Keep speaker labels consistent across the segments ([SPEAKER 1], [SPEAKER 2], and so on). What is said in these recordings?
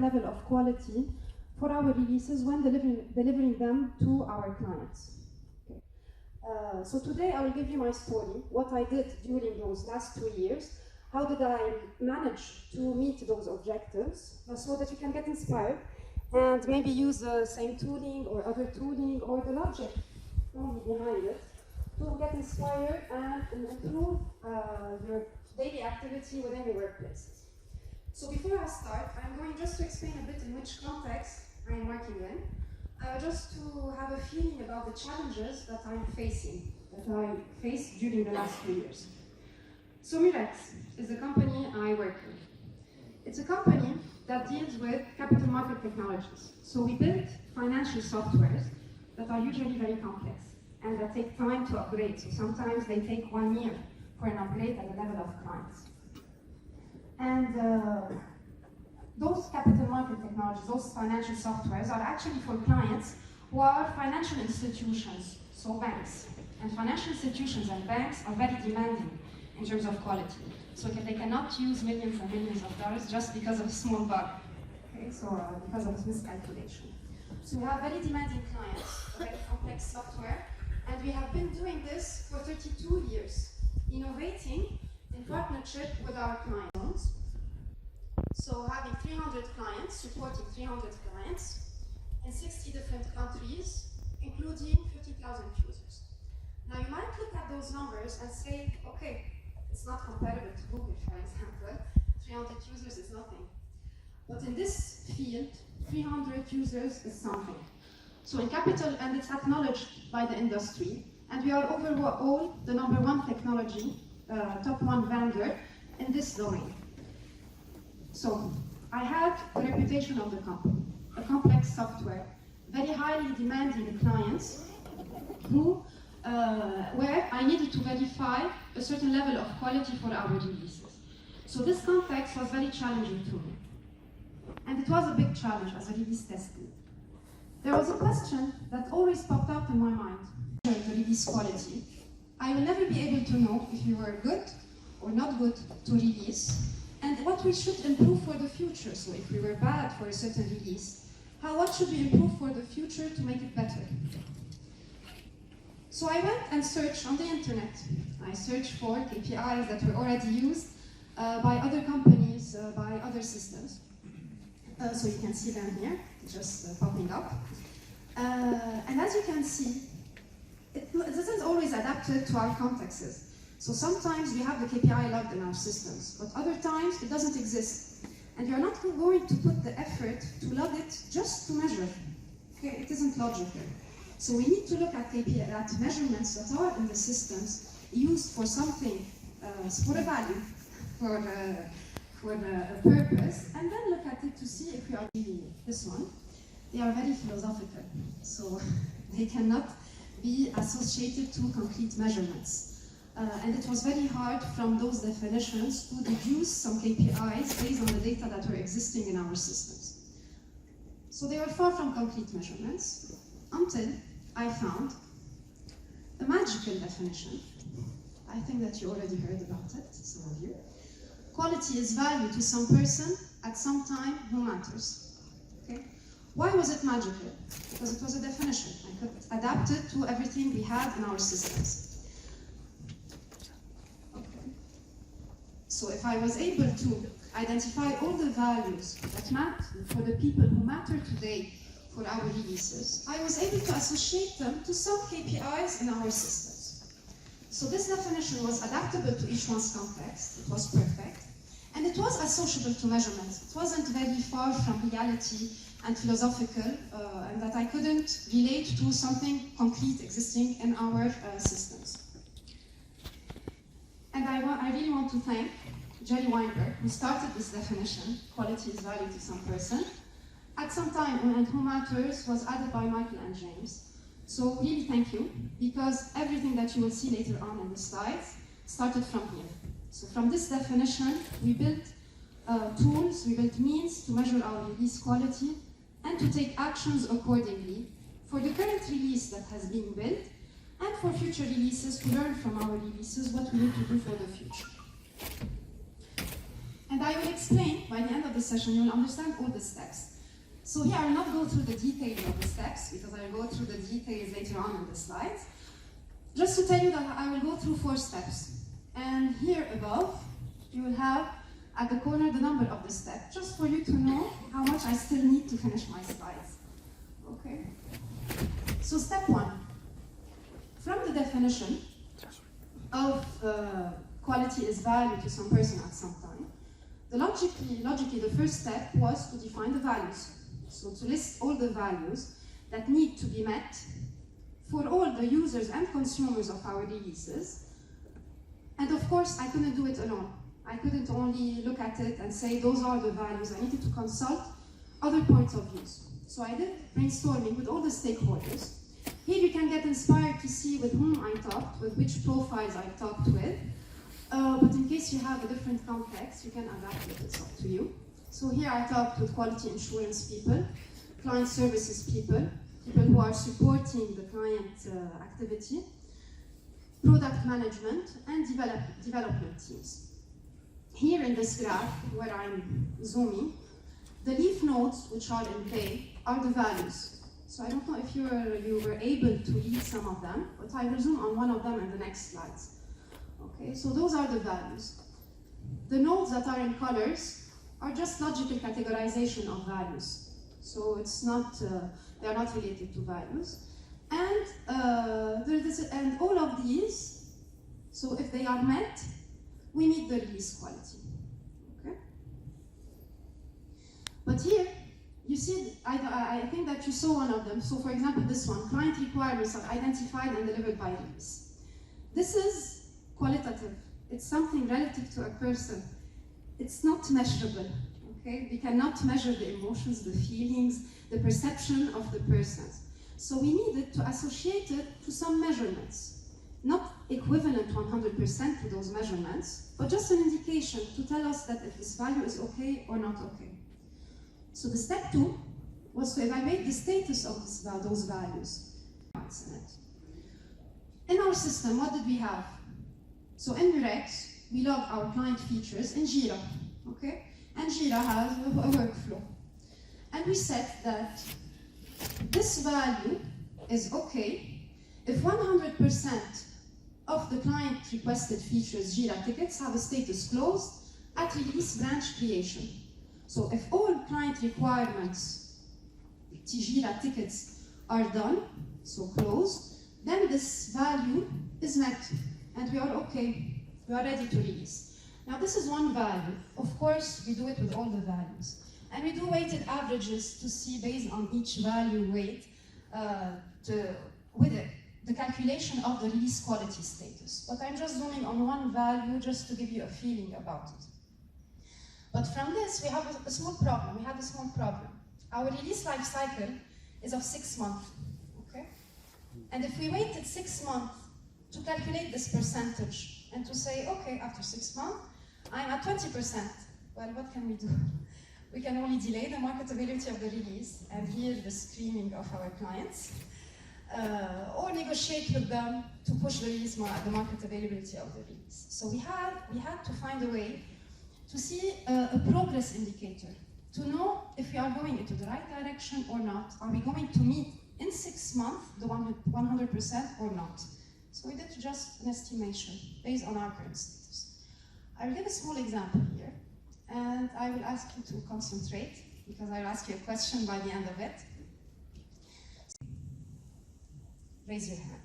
[SPEAKER 1] level of quality for our releases when delivering them to our clients. Okay. So today I will give you my story, what I did during those last 2 years, how did I manage to meet those objectives, so that you can get inspired and maybe use the same tooling or other tooling or the logic only behind it to get inspired and improve your daily activity within your workplaces. So before I start, I'm going just to explain a bit in which context I'm working in, just to have a feeling about the challenges that I faced during the last 2 years. So Murex is the company I work in. It's a company that deals with capital market technologies. So we build financial softwares that are usually very complex and that take time to upgrade. So sometimes they take 1 year for an upgrade at the level of clients. And those capital market technologies, those financial softwares are actually for clients who are financial institutions, so banks. And financial institutions and banks are very demanding in terms of quality. So they cannot use millions and millions of dollars just because of a small bug, okay? So because of miscalculation. So we have very demanding clients, a very complex software, and we have been doing this for 32 years, innovating in partnership with our clients. So having 300 clients, supporting 300 clients in 60 different countries, including 50,000 users. Now you might look at those numbers and say, okay, it's not comparable to Google, for example. 300 users is nothing. But in this field, 300 users is something. So in capital, and it's acknowledged by the industry, and we are overall the #1 technology, top 1 vendor in this domain. So I had the reputation of the company, a complex software, very highly demanding clients who where I needed to verify a certain level of quality for our releases. So this context was very challenging to me. And it was a big challenge as a release test lead. There was a question that always popped up in my mind. The release quality. I will never be able to know if we were good or not good to release, and what we should improve for the future. So if we were bad for a certain release, what should we improve for the future to make it better? So I went and searched on the internet. I searched for KPIs that were already used by other companies, by other systems. So you can see them here, just popping up. And as you can see, it isn't always adapted to our contexts. So sometimes we have the KPI logged in our systems, but other times it doesn't exist. And you're not going to put the effort to log it just to measure. Okay, it isn't logical. So we need to look at KPI, at measurements that are in the systems used for something, for a value, for a purpose, and then look at it to see if we are really this one. They are very philosophical, so they cannot be associated to concrete measurements. And it was very hard from those definitions to deduce some KPIs based on the data that were existing in our systems. So they were far from concrete measurements until I found a magical definition. I think that you already heard about it, some of you. Quality is value to some person at some time who matters. Okay? Why was it magical? Because it was a definition. I could adapt it to everything we had in our systems. Okay. So if I was able to identify all the values that matter for the people who matter today for our releases, I was able to associate them to some KPIs in our systems. So this definition was adaptable to each one's context. It was perfect. And it was associable to measurements. It wasn't very far from reality and philosophical, and that I couldn't relate to something concrete existing in our systems. And I really want to thank Jerry Weinberg, who started this definition, quality is value to some person, at some time, and who matters was added by Michael and James. So really thank you, because everything that you will see later on in the slides started from here. So from this definition, we built tools, we built means to measure our release quality and to take actions accordingly for the current release that has been built and for future releases to learn from our releases what we need to do for the future. And And I will explain, by the end of the session, you will understand all the steps. So here I will not go through the details of the steps, because I will go through the details later on in the slides. Just to tell you that I will go through 4 steps. And here above, you will have at the corner the number of the step, just for you to know how much I still need to finish my slides. Okay? So step 1. From the definition of quality is value to some person at some time, logically, the first step was to define the values. So to list all the values that need to be met for all the users and consumers of our releases. And of course, I couldn't do it alone. I couldn't only look at it and say, those are the values. I needed to consult other points of view. So I did brainstorming with all the stakeholders. Here you can get inspired to see with whom I talked, with which profiles I talked with. But in case you have a different context, you can adapt it, it's up to you. So here I talked with quality assurance people, client services people, people who are supporting the client activity, product management, and development teams. Here in this graph, where I'm zooming, the leaf nodes which are in gray are the values. So I don't know if you were able to read some of them, but I will zoom on one of them in the next slides. Okay, so those are the values. The nodes that are in colors are just logical categorization of values. So it's not, they are not related to values. And, and all of these, so if they are met, we meet the release quality. Okay? But here, you see, I think that you saw one of them. So for example, this one, client requirements are identified and delivered by release. This is qualitative. It's something relative to a person. It's not measurable, okay? We cannot measure the emotions, the feelings, the perception of the persons. So we needed to associate it to some measurements. Not equivalent 100% to those measurements, but just an indication to tell us that if this value is okay or not okay. So the step 2 was to evaluate the status of those values. In our system, what did we have? So in Murex, we log our client features in Jira, okay? And Jira has a workflow. And we said that this value is okay if 100% of the client requested features Jira tickets have a status closed at release branch creation. So if all client requirements Jira tickets are done, so closed, then this value is met. And we are okay, we are ready to release. Now this is one value. Of course, we do it with all the values. And we do weighted averages to see based on each value weight with the calculation of the release quality status. But I'm just zooming on one value just to give you a feeling about it. But from this, we have a small problem. We have a small problem. Our release life cycle is of 6 months, okay? And if we waited 6 months to calculate this percentage and to say, okay, after 6 months, I'm at 20%. Well, what can we do? We can only delay the marketability of the release and hear the screaming of our clients, or negotiate with them to push the release the market availability of the release. So we had to find a way to see a progress indicator, to know if we are going into the right direction or not. Are we going to meet in 6 months the 100% or not? So we did just an estimation based on our current status. I will give a small example here, and I will ask you to concentrate, because I will ask you a question by the end of it. Raise your hand.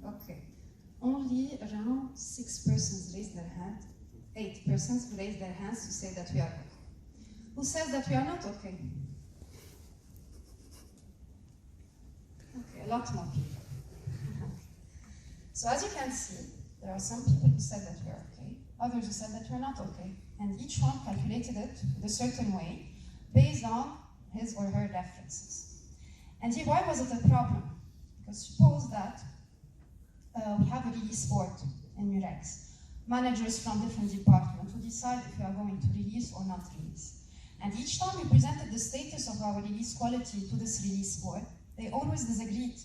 [SPEAKER 1] Okay. Only around 6 persons raised their hand. 8 persons raised their hands to say that we are okay. Who says that we are not okay? Okay, a lot more people. So as you can see, there are some people who said that we are okay, others who said that we're not okay, and each one calculated it in a certain way based on his or her references. And here, why was it a problem? Because suppose that we have a release board in Murex, managers from different departments who decide if we are going to release or not release. And each time we presented the status of our release quality to this release board, they always disagreed.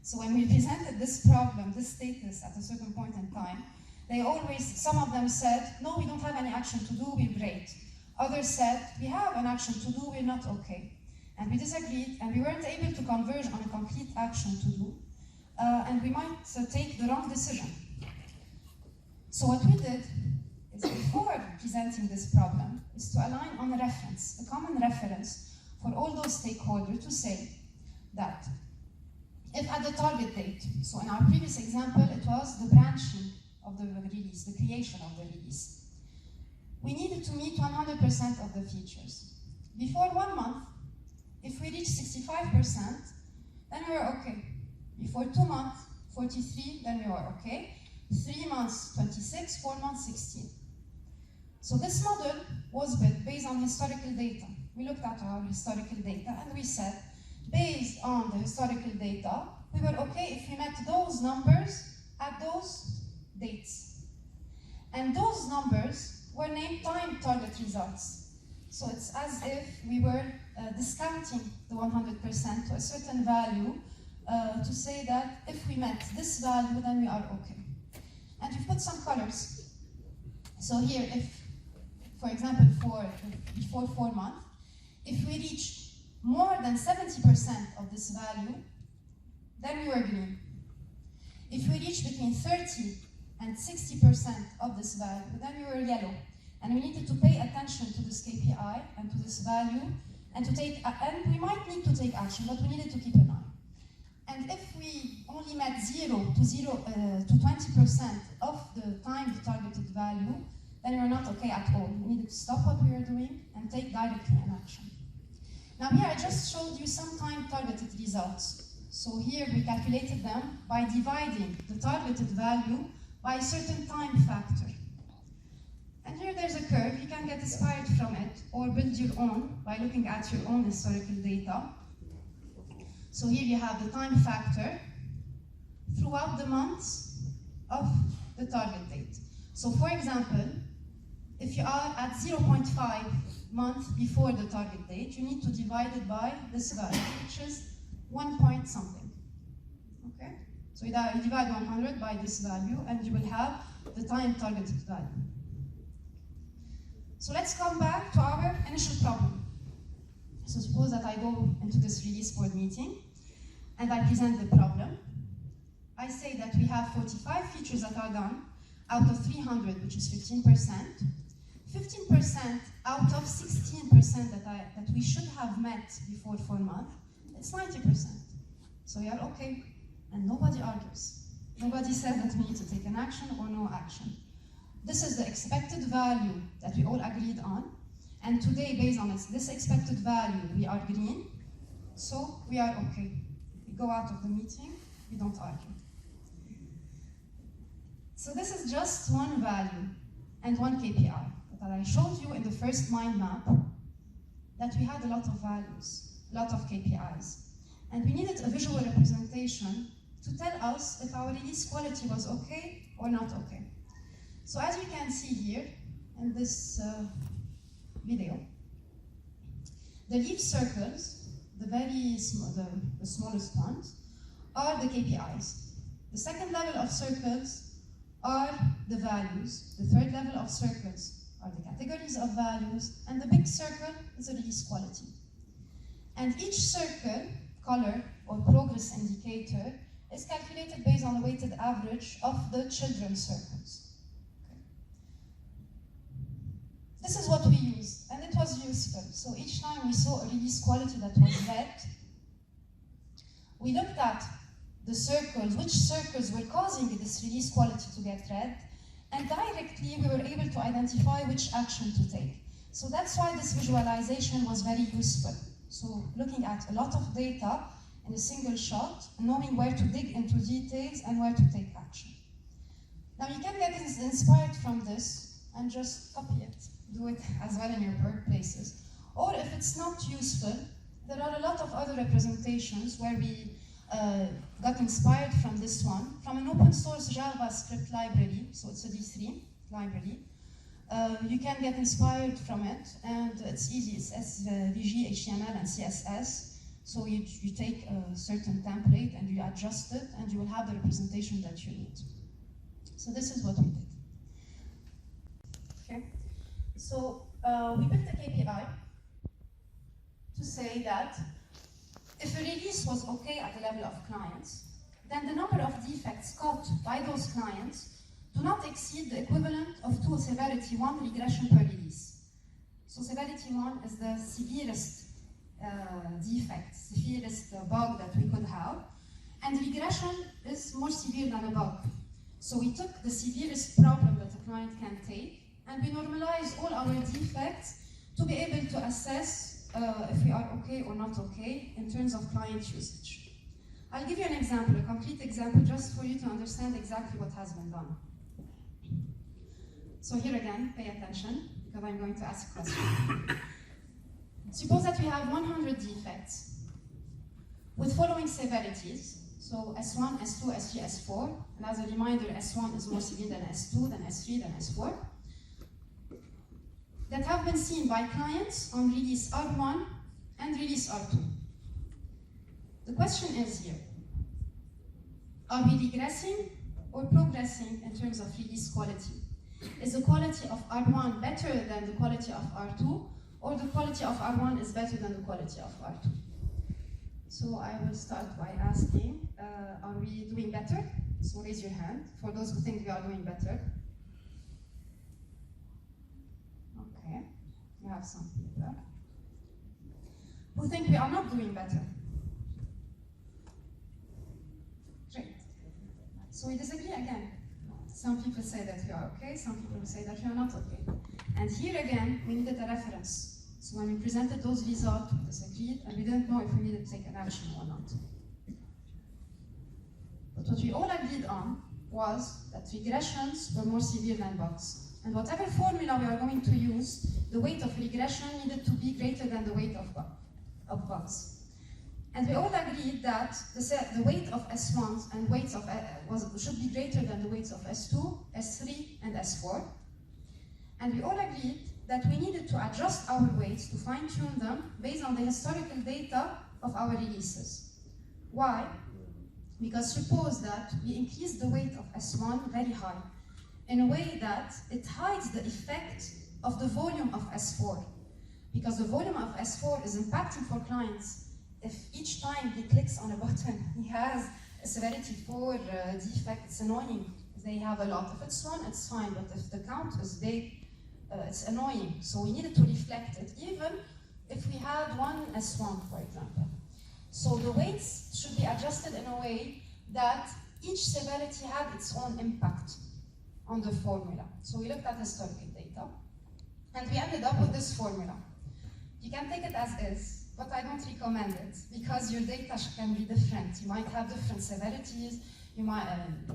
[SPEAKER 2] So when we presented this problem, this status at a certain point in time, they always, some of them said, no, we don't have any action to do, we're great. Others said, we have an action to do, we're not okay. And we disagreed, and we weren't able to converge on a complete action to do, and we might take the wrong decision. So what we did is, before presenting this problem, is to align on a reference, a common reference for all those stakeholders to say that if at the target date, so in our previous example, it was the branching of the release, the creation of the release, we needed to meet 100% of the features. Before 1 month, if we reach 65%, then we were okay. Before 2 months, 43, then we were okay. 3 months, 26, 4 months, 16. So this model was built based on historical data. We looked at our historical data and we said, based on the historical data, we were okay if we met those numbers at those dates. And those numbers were named time target results. So it's as if we were discounting the 100% to a certain value to say that if we met this value, then we are okay. And we put some colors. So here, if, for example, before 4 months, if we reach more than 70% of this value, then we were green. If we reach between 30 and 60% of this value, then we were yellow. And we needed to pay attention to this KPI and to this value, and we might need to take action, but we needed to keep an eye. And if we only met 0 to 20% of the time targeted value, then we were not okay at all. We needed to stop what we were doing and take directly an action. Now here I just showed you some time targeted results. So here we calculated them by dividing the targeted value by a certain time factor. And here there's a curve. You can get inspired from it or build your own by looking at your own historical data. So here you have the time factor throughout the months of the target date. So for example, if you are at 0.5 months before the target date, you need to divide it by this value, which is 1 point something. Okay? So you divide 100 by this value, and you will have the time targeted value. So let's come back to our initial problem. So suppose that I go into this release board meeting, and I present the problem. I say that we have 45 features that are done out of 300, which is 15%. 15% out of 16% that we should have met before 4 months, it's 90%. So we are okay, and nobody argues. Nobody said that we need to take an action or no action. This is the expected value that we all agreed on, and today, based on this expected value, we are green, so we are okay. We go out of the meeting, we don't argue. So this is just one value and one KPI that I showed you in the first mind map, that we had a lot of values, a lot of KPIs. And we needed a visual representation to tell us if our release quality was okay or not okay. So as you can see here in this video, the leaf circles, the smallest ones, are the KPIs. The second level of circles are the values. The third level of circles are the categories of values, and the big circle is the release quality. And each circle, color, or progress indicator is calculated based on the weighted average of the children's circles. Okay. This is what we used, and it was useful. So each time we saw a release quality that was red, we looked at the circles, which circles were causing this release quality to get red, and directly we were able to identify which action to take. So that's why this visualization was very useful. So looking at a lot of data in a single shot, knowing where to dig into details and where to take action. Now you can get inspired from this and just copy it, do it as well in your workplaces. Or if it's not useful, there are a lot of other representations where we got inspired from this one, from an open source JavaScript library, so it's a D3 library. You can get inspired from it, and it's easy. It's SVG, HTML, and CSS. So you take a certain template and you adjust it, and you will have the representation that you need. So this is what we did. Okay. So we built a KPI to say that if a release was okay at the level of clients, then the number of defects caught by those clients do not exceed the equivalent of 2 severity 1 regression per release. So severity 1 is the severest defect, severest bug that we could have, and regression is more severe than a bug. So we took the severest problem that a client can take, and we normalized all our defects to be able to assess if we are okay or not okay in terms of client usage. I'll give you an example, a concrete example, just for you to understand exactly what has been done. So here again, pay attention, because I'm going to ask a question. Suppose that we have 100 defects with following severities. So S1, S2, S3, S4. And as a reminder, S1 is more severe than S2, than S3, than S4. That have been seen by clients on release R1 and release R2. The question is here, are we regressing or progressing in terms of release quality? Is the quality of R1 better than the quality of R2, or the quality of R1 is better than the quality of R2? So I will start by asking, are we doing better? So raise your hand for those who think we are doing better. Okay, we have some people who think we are not doing better. Great. So we disagree again. Some people say that we are okay, some people say that we are not okay. And here again, we needed a reference. So when we presented those results, we disagreed, and we didn't know if we needed to take an action or not. But what we all agreed on was that regressions were more severe than bugs. And whatever formula we are going to use, the weight of regression needed to be greater than the weight of bugs. And we all agreed that the weight of S1s and weights of should be greater than the weights of S2, S3, and S4. And we all agreed that we needed to adjust our weights to fine-tune them based on the historical data of our releases. Why? Because suppose that we increase the weight of S1 very high, in a way that it hides the effect of the volume of S4. Because the volume of S4 is impacting for clients. If each time he clicks on a button, he has a severity 4 defect, it's annoying. They have a lot. If it's 1, it's fine, but if the count is big, it's annoying. So we needed to reflect it, even if we had 1 S1, for example. So the weights should be adjusted in a way that each severity had its own impact on the formula. So we looked at historical data, and we ended up with this formula. You can take it as is, but I don't recommend it, because your data can be different. You might have different severities, you might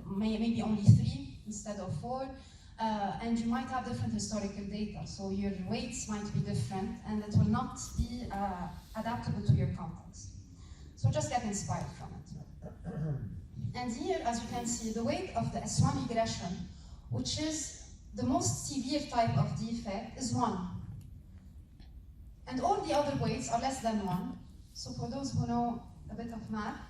[SPEAKER 2] maybe only 3 instead of 4, and you might have different historical data, so your weights might be different, and it will not be adaptable to your context. So just get inspired from it. And here, as you can see, the weight of the S1 regression, which is the most severe type of defect, is 1. And all the other weights are less than 1. So for those who know a bit of math,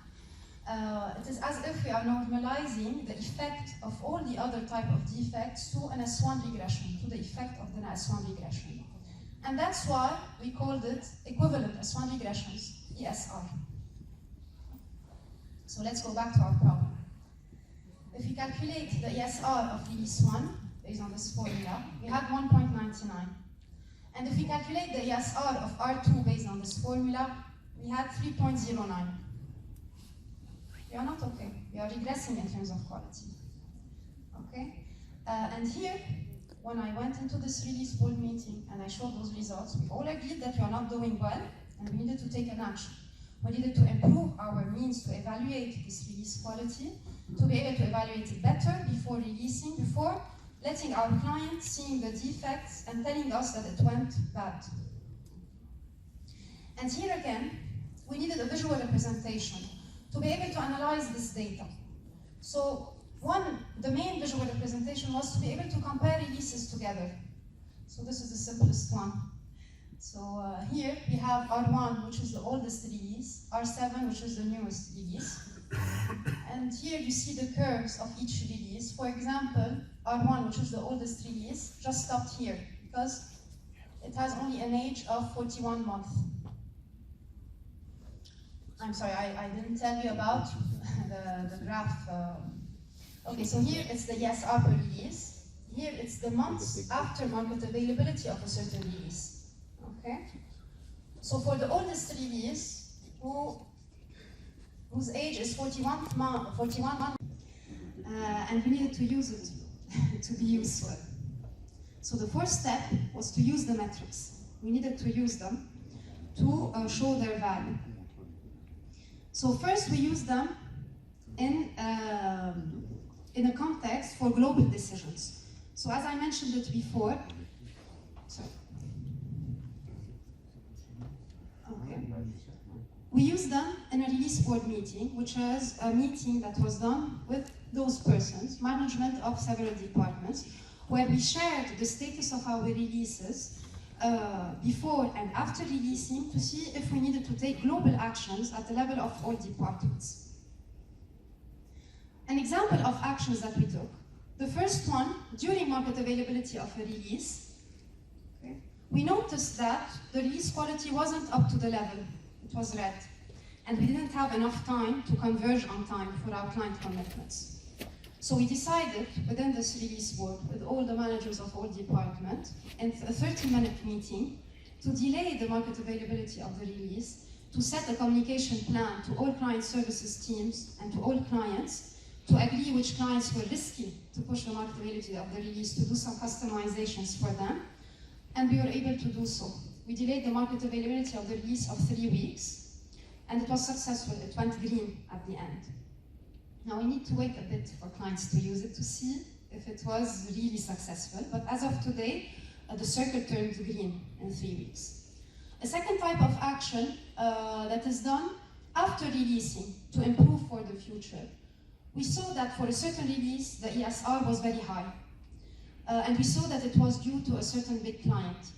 [SPEAKER 2] it is as if we are normalizing the effect of all the other type of defects to an S1 regression, to the effect of the S1 regression. And that's why we called it equivalent S1 regressions, ESR. So let's go back to our problem. If we calculate the ESR of release 1, based on this formula, we had 1.99. And if we calculate the ESR of R2 based on this formula, we had 3.09. We are not okay. We are regressing in terms of quality. Okay? And here, when I went into this release board meeting and I showed those results, we all agreed that we are not doing well and we needed to take an action. We needed to improve our means to evaluate this release quality, to be able to evaluate it better before releasing, before letting our client seeing the defects and telling us that it went bad. And here again, we needed a visual representation to be able to analyze this data. So the main visual representation was to be able to compare releases together. So this is the simplest one. So here we have R1, which is the oldest release, R7, which is the newest release. And here you see the curves of each release. For example, R1, which is the oldest release, just stopped here because it has only an age of 41 months. I'm sorry, I didn't tell you about the graph. Okay, so here it's the ESR per release. Here it's the months after market availability of a certain release. Okay? So for the oldest release, whose age is 41 months, and we needed to use it to be useful. So the first step was to use the metrics. We needed to use them to show their value. So first we use them in a context for global decisions. So as I mentioned it before, we use them in a release board meeting, which is a meeting that was done with those persons, management of several departments, where we shared the status of our releases before and after releasing to see if we needed to take global actions at the level of all departments. An example of actions that we took. The first one, during market availability of a release, we noticed that the release quality wasn't up to the level. It was red. And we didn't have enough time to converge on time for our client commitments. So we decided within this release board with all the managers of all departments in a 30-minute meeting to delay the market availability of the release, to set a communication plan to all client services teams and to all clients to agree which clients were risky to push the market availability of the release, to do some customizations for them, and we were able to do so. We delayed the market availability of the release of 3 weeks, and it was successful. It went green at the end. Now we need to wait a bit for clients to use it to see if it was really successful, but as of today, the circle turned green in 3 weeks. A second type of action that is done after releasing to improve for the future. We saw that for a certain release, the ESR was very high, and we saw that it was due to a certain big client.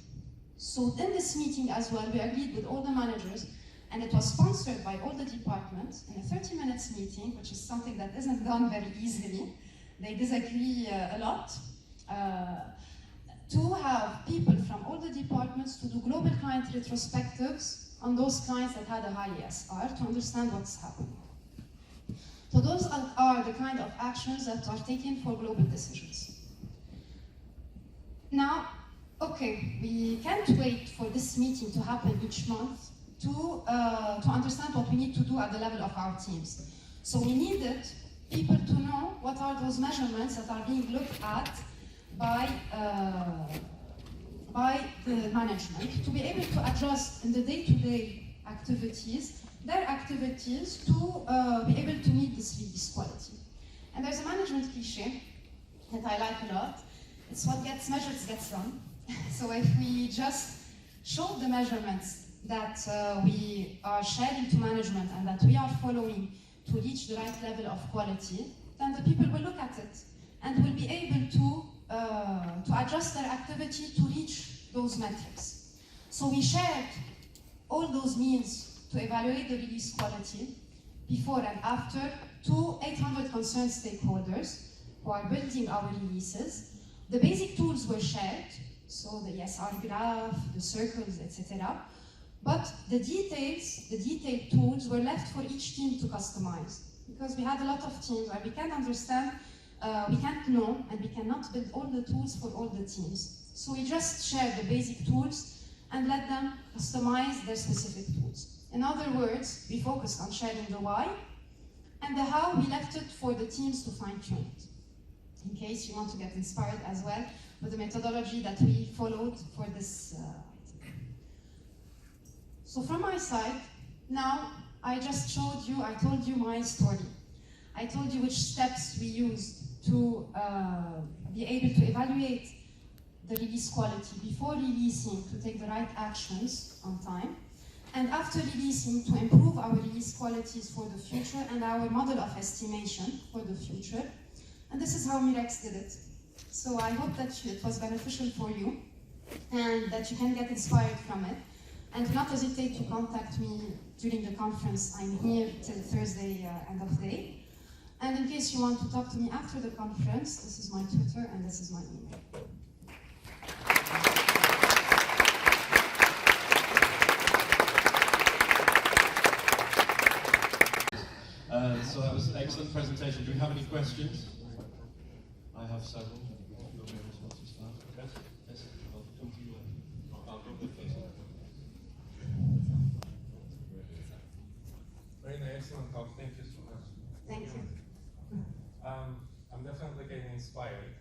[SPEAKER 2] So in this meeting as well, we agreed with all the managers, and it was sponsored by all the departments in a 30-minute meeting, which is something that isn't done very easily. They disagree a lot. To have people from all the departments to do global client retrospectives on those clients that had a high ESR to understand what's happening. So those are the kind of actions that are taken for global decisions. Now, okay, we can't wait for this meeting to happen each month to understand what we need to do at the level of our teams. So we needed people to know what are those measurements that are being looked at by the management, to be able to adjust in the day-to-day activities, their activities to be able to meet this release quality. And there's a management cliché that I like a lot. It's what gets measured gets done. So if we just show the measurements that we are sharing to management and that we are following to reach the right level of quality, then the people will look at it and will be able to adjust their activity to reach those metrics. So we shared all those means to evaluate the release quality before and after to 800 concerned stakeholders who are building our releases. The basic tools were shared, so the ESR graph, the circles, etc. But the detailed tools were left for each team to customize, because we had a lot of teams and we can't understand, we can't know, and we cannot build all the tools for all the teams. So we just shared the basic tools and let them customize their specific tools. In other words, we focused on sharing the why, and the how we left it for the teams to fine-tune it. In case you want to get inspired as well with the methodology that we followed for this. So from my side, now I just showed you, I told you my story. I told you which steps we used to be able to evaluate the release quality before releasing, to take the right actions on time, and after releasing to improve our release qualities for the future and our model of estimation for the future. And this is how Mirex did it. So I hope that it was beneficial for you. and that you can get inspired from it. And do not hesitate to contact me during the conference. I'm here till Thursday end of day. And in case you want to talk to me after the conference, this is my Twitter and this is my email.
[SPEAKER 3] So that was an excellent presentation. Do we have any questions? I have several. Yes, yes, I'll come to you. I'll go with this.
[SPEAKER 4] Very nice, excellent talk. Thank you so much.
[SPEAKER 2] Thank you.
[SPEAKER 4] I'm definitely getting inspired.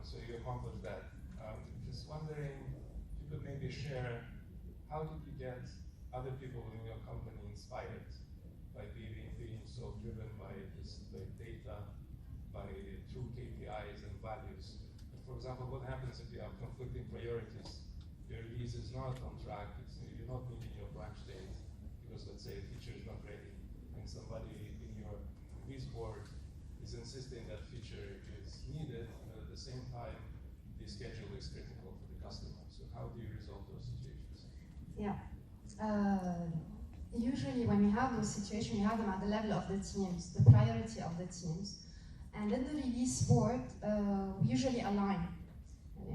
[SPEAKER 4] So you accomplished that. Just wondering if you could maybe share how did you get other people in your company inspired by being so driven by this data, by true KPIs and values. For example, what happens if you have conflicting priorities? Your release is not on track, you're not meeting your branch date because let's say a feature is not ready and somebody in your release board is insisting that feature is needed, but at the same time the schedule is critical for the customer. So how do you resolve those situations?
[SPEAKER 2] Yeah. Usually when we have those situations, we have them at the level of the teams, the priority of the teams. And in the release board, we usually align.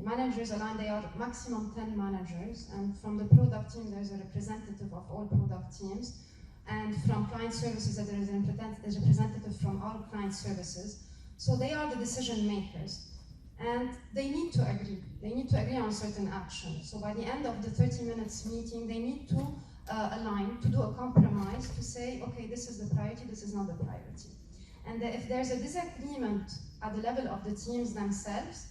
[SPEAKER 2] Managers align, they are maximum 10 managers, and from the product team there's a representative of all product teams, and from client services there is a representative from all client services. So they are the decision makers, and they need to agree. They need to agree on certain actions. So by the end of the 30 minutes meeting, they need to align, to do a compromise, to say, okay, this is the priority, this is not the priority. And if there's a disagreement at the level of the teams themselves,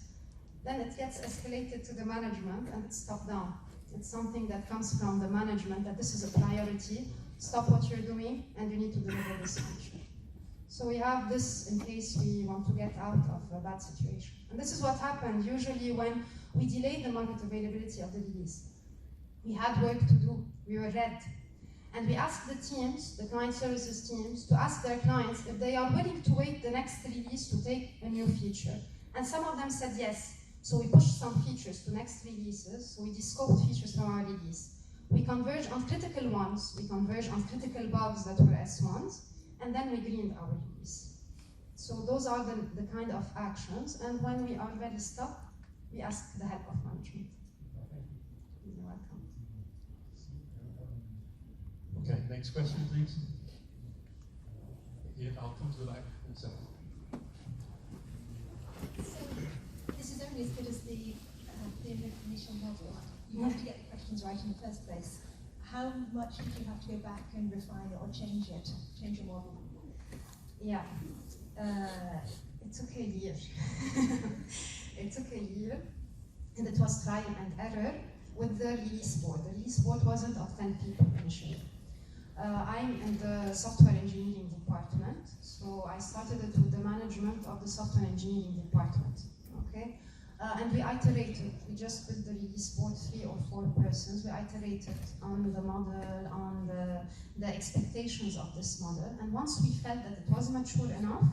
[SPEAKER 2] then it gets escalated to the management and it's top down. It's something that comes from the management, that this is a priority, stop what you're doing, and you need to deliver this feature. So we have this in case we want to get out of a bad situation. And this is what happened usually when we delayed the market availability of the release. We had work to do, we were red. And we asked the teams, the client services teams, to ask their clients if they are willing to wait the next release to take a new feature. And some of them said yes. So we pushed some features to next releases, so we descoped features from our release. We converge on critical ones, we converge on critical bugs that were S1s, and then we greened our release. So those are the kind of actions, and when we are very stuck, we ask the help of management. You're welcome.
[SPEAKER 3] Okay, next question, please. Here, I'll come to the back in a second.
[SPEAKER 5] So, this is only as good as the initial model. You have to get the questions right in the first place. How much did you have to go back and refine it or change it, change your model?
[SPEAKER 2] Yeah, it took a year. It took a year, and it was trial and error with the release board. The release board wasn't of 10 people initially. I'm in the software engineering department, so I started it with the management of the software engineering department, okay? And we iterated. We just built the release board, 3 or 4 persons. We iterated on the model, on the expectations of this model. And once we felt that it was mature enough,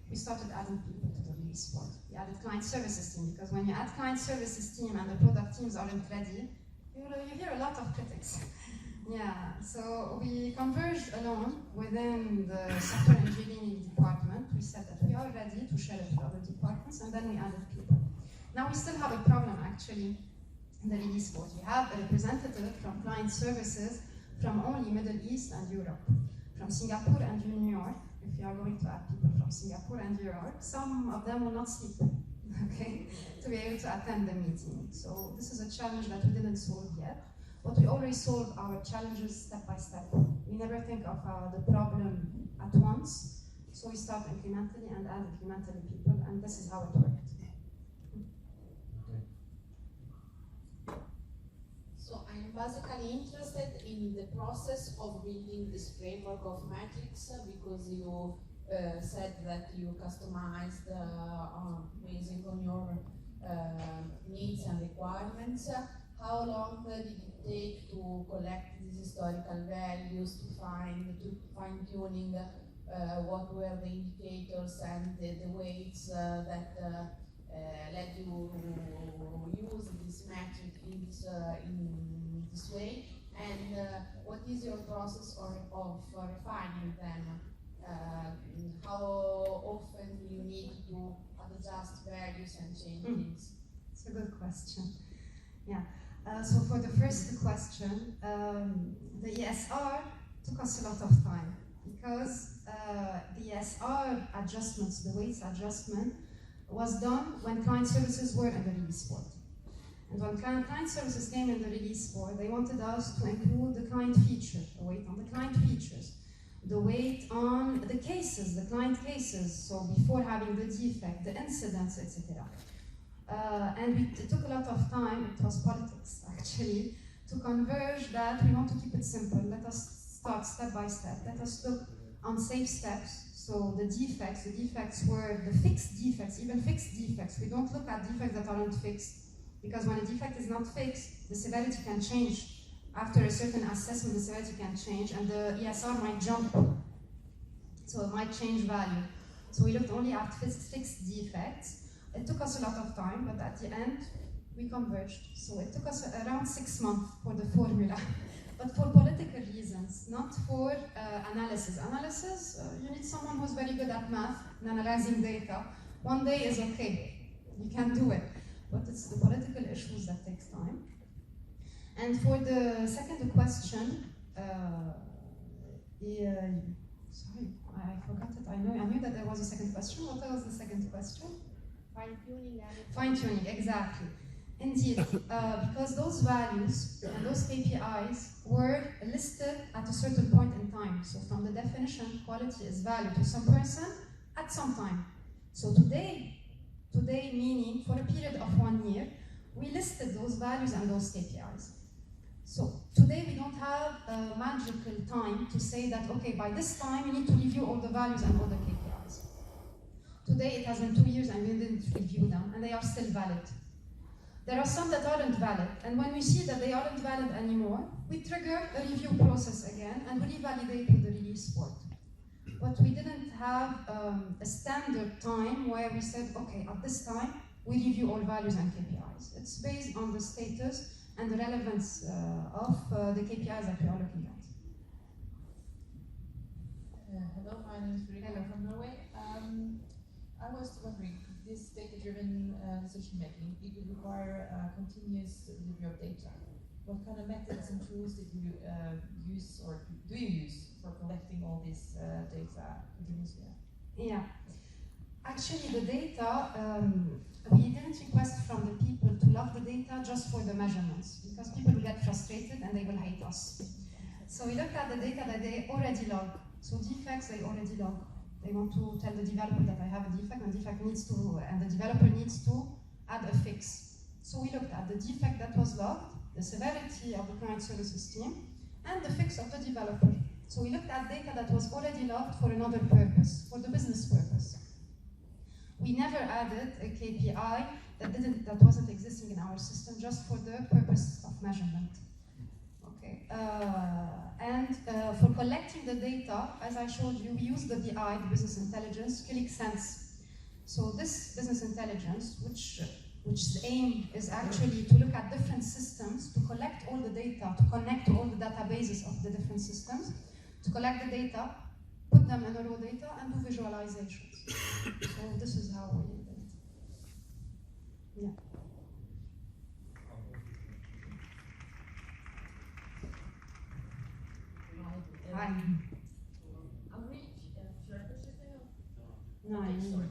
[SPEAKER 2] we started adding people to the release board. We added client services team, because when you add client services team and the product teams aren't ready, you hear a lot of critics. Yeah, so we converged alone within the software engineering department. We said that we are ready to share it with other departments, and then we added people. Now we still have a problem actually in the release board. We have a representative from client services from only Middle East and Europe, from Singapore and New York. If you are going to add people from Singapore and New York, some of them will not sleep, okay, to be able to attend the meeting. So this is a challenge that we didn't solve yet. But we already solve our challenges step by step. We never think of the problem at once, so we start incrementally and add incrementally people, and this is how it worked.
[SPEAKER 6] So I'm basically interested in the process of building this framework of metrics because you said that you customized based on your needs and requirements. How long did it take to collect these historical values, to fine-tuning what were the indicators and the weights that led you to use these metrics? metric in this way, and what is your process of refining them? How often do you need to adjust values and change things?
[SPEAKER 2] It's a good question. Yeah. So for the first question, the ESR took us a lot of time because the ESR adjustments, the weights adjustment, was done when client services were in the release board. And when client services came in the release board, they wanted us to include the client feature, the weight on the client features, the weight on the cases, the client cases, so before having the defect, the incidents, etc. And it took a lot of time, it was politics actually, to converge that we want to keep it simple. Let us start step by step. Let us look on safe steps. So the defects were the fixed defects, even fixed defects. We don't look at defects that aren't fixed, because when a defect is not fixed, the severity can change. After a certain assessment, the severity can change, and the ESR might jump. So it might change value. So we looked only at fixed defects. It took us a lot of time, but at the end, we converged. So it took us around 6 months for the formula, but for political reasons, not for analysis. Analysis, you need someone who's very good at math and analyzing data. One day is okay, you can do it, but it's the political issues that takes time. And for the second question, sorry, I forgot it. I knew that there was a second question. What was the second question?
[SPEAKER 6] Fine-tuning.
[SPEAKER 2] Fine-tuning, exactly. Indeed, because those values and those KPIs were listed at a certain point in time. So from the definition, quality is value to some person at some time. So today meaning for a period of 1 year, we listed those values and those KPIs. So today we don't have a magical time to say that, okay, by this time we need to review all the values and all the KPIs. Today it has been 2 years and we didn't review them, and they are still valid. There are some that aren't valid, and when we see that they aren't valid anymore, we trigger a review process again and we revalidate with the release board. But we didn't have a standard time where we said, okay, at this time we review all values and KPIs. It's based on the status and the relevance of the KPIs that we are looking at.
[SPEAKER 7] Hello, my name is Rika from Norway. I was wondering, this data-driven decision-making, it would require continuous delivery of data. What kind of methods and tools did you use, or do you use, for collecting all this data continuously?
[SPEAKER 2] Yeah. Actually, the data, we didn't request from the people to log the data just for the measurements, because people will get frustrated and they will hate us. So we looked at the data that they already log. So defects, they already log. They want to tell the developer that I have a defect, and the developer needs to add a fix. So we looked at the defect that was logged, the severity of the client services team, and the fix of the developer. So we looked at data that was already logged for another purpose, for the business purpose. We never added a KPI that wasn't existing in our system just for the purpose of measurement. Okay. For collecting the data, as I showed you, we use the BI, the business intelligence, QlikSense. So this business intelligence, which's aim is actually to look at different systems, to collect all the data, to connect to all the databases of the different systems, to collect the data, put them in the raw data, and do visualizations. So this is how we did it. Yeah. Hi.
[SPEAKER 8] I'm really, should I push it there?
[SPEAKER 2] No, I hear you.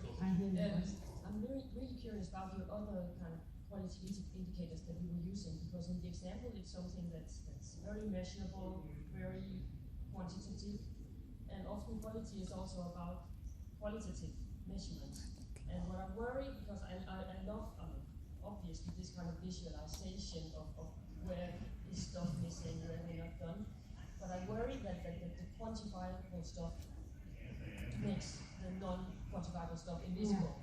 [SPEAKER 8] I'm really curious about your other kind of quality indicators that you were using, because in the example it's something that's very measurable, very quantitative, and often quality is also about qualitative measurements. And what I worry, because I love, obviously, this kind of visualization of where is stuff missing, where they're not done, but I worry that the quantifiable stuff makes the non-quantifiable stuff invisible.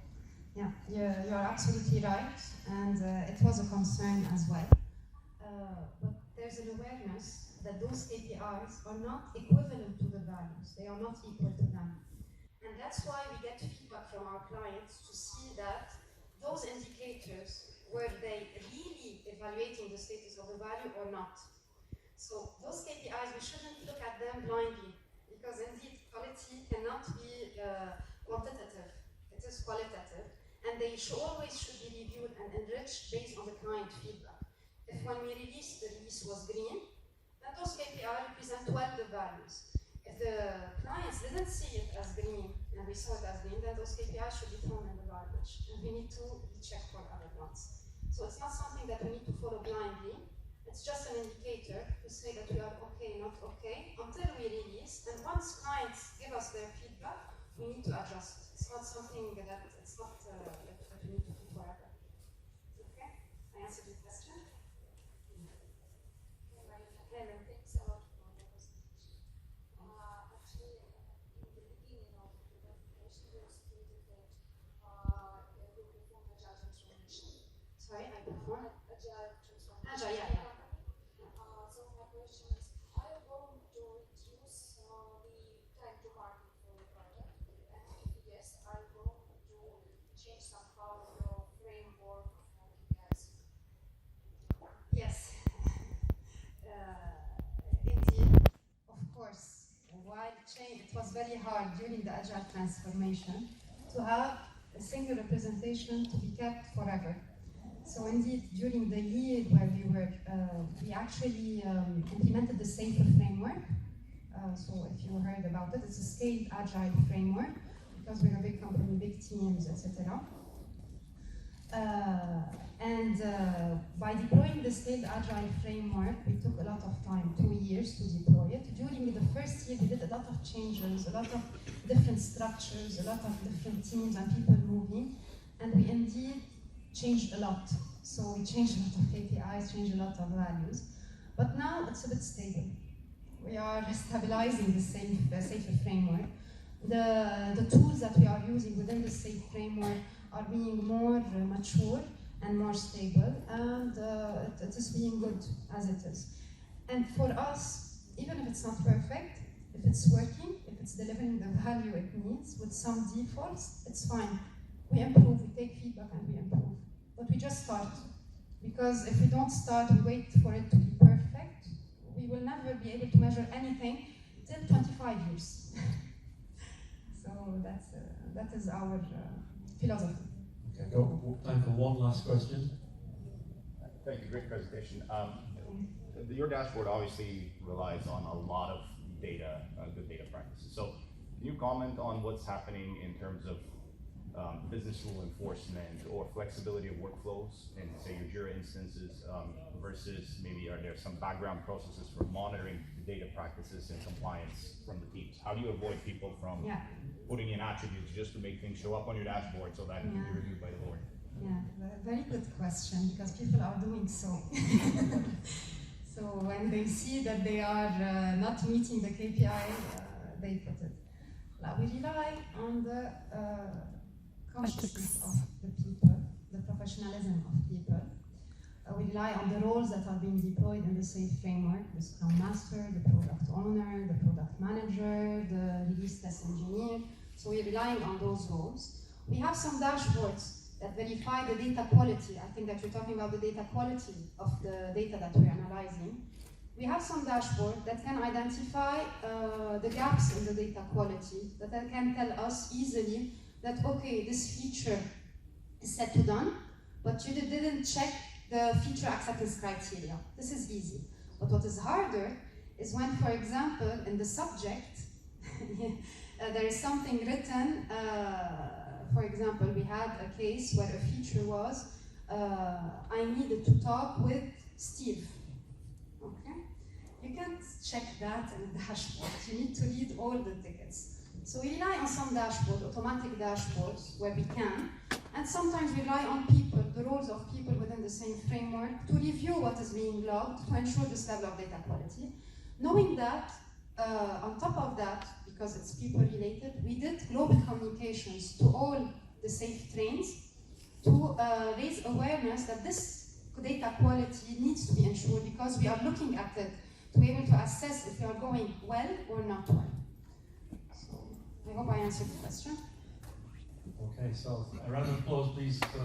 [SPEAKER 2] Yeah, you're absolutely right, and it was a concern as well. But there's an awareness that those KPIs are not equivalent to the values. They are not equal to them. And that's why we get feedback from our clients to see that those indicators, were they really evaluated
[SPEAKER 1] evaluating the status of the value or not. So those KPIs, we shouldn't look at them blindly, because indeed quality cannot be quantitative, it is qualitative, and they always should be reviewed and enriched based on the client feedback. If when we released, the release was green, then those KPI represent well the values. If the clients didn't see it as green, and we saw it as green, then those KPIs should be thrown in the garbage, and we need to check for other ones. So it's not something that we need to follow blindly. It's just an indicator to say that we are okay, not okay, until we release. And once clients give us their feedback, we need to adjust. It's not something that that we need to do forever. Okay? I answered your question.
[SPEAKER 9] Thanks a lot for the presentation. Actually, in the beginning of the presentation, you stated that you perform agile transformation.
[SPEAKER 1] Sorry, I perform?
[SPEAKER 9] Agile transformation.
[SPEAKER 1] Agile, yeah.
[SPEAKER 9] So my question is, are you going to reduce the time to market for the project? And if yes, are you going to change somehow your framework for KPIs?
[SPEAKER 1] Yes. Indeed, of course, while it was very hard during the agile transformation to have a single representation to be kept forever. So indeed, during the year where we actually implemented the SAFER framework. So if you heard about it, it's a scaled agile framework because we're a big company, big teams, etc. By deploying the scaled agile framework, we took a lot of time, 2 years to deploy it. During the first year, we did a lot of changes, a lot of different structures, a lot of different teams and people moving, and we indeed changed a lot. So we changed a lot of KPIs, changed a lot of values, but now it's a bit stable. We are stabilizing the SAFER framework. The tools that we are using within the SAFE framework are being more mature and more stable, and it is being good as it is. And for us, even if it's not perfect, if it's working, if it's delivering the value it needs with some defaults, it's fine. We improve, we take feedback and we improve. But we just start. Because if we don't start, we wait for it to be perfect, we will never be able to measure anything till 25 years. So that is our philosophy.
[SPEAKER 3] Okay, time for one last question.
[SPEAKER 10] Thank you, great presentation. Your dashboard obviously relies on a lot of data, good data practices. So can you comment on what's happening in terms of business rule enforcement or flexibility of workflows in, say, your Jira instances versus maybe are there some background processes for monitoring data practices and compliance from the teams? How do you avoid people from putting in attributes just to make things show up on your dashboard so that it can be reviewed by the board?
[SPEAKER 1] Yeah, very good question, because people are doing so. So when they see that they are not meeting the KPI, they put it. We rely on the consciousness of the people, the professionalism of people. We rely on the roles that are being deployed in the SAFE framework, the Scrum Master, the Product Owner, the Product Manager, the Release Test Engineer. So we're relying on those roles. We have some dashboards that verify the data quality. I think that you're talking about the data quality of the data that we're analyzing. We have some dashboard that can identify the gaps in the data quality, that can tell us easily that, okay, this feature is set to done, but you didn't check the feature acceptance criteria. This is easy. But what is harder is when, for example, in the subject, there is something written. For example, we had a case where a feature was, I needed to talk with Steve. Okay? You can't check that in the dashboard. You need to read all the tickets. So we rely on some dashboard, automatic dashboards, where we can, and sometimes we rely on people, the roles of people within the same framework, to review what is being logged, to ensure this level of data quality. Knowing that, on top of that, because it's people related, we did global communications to all the SAFE trains to raise awareness that this data quality needs to be ensured, because we are looking at it to be able to assess if we are going well or not well. So I hope I answered the question.
[SPEAKER 3] Okay, so a round of applause, please. For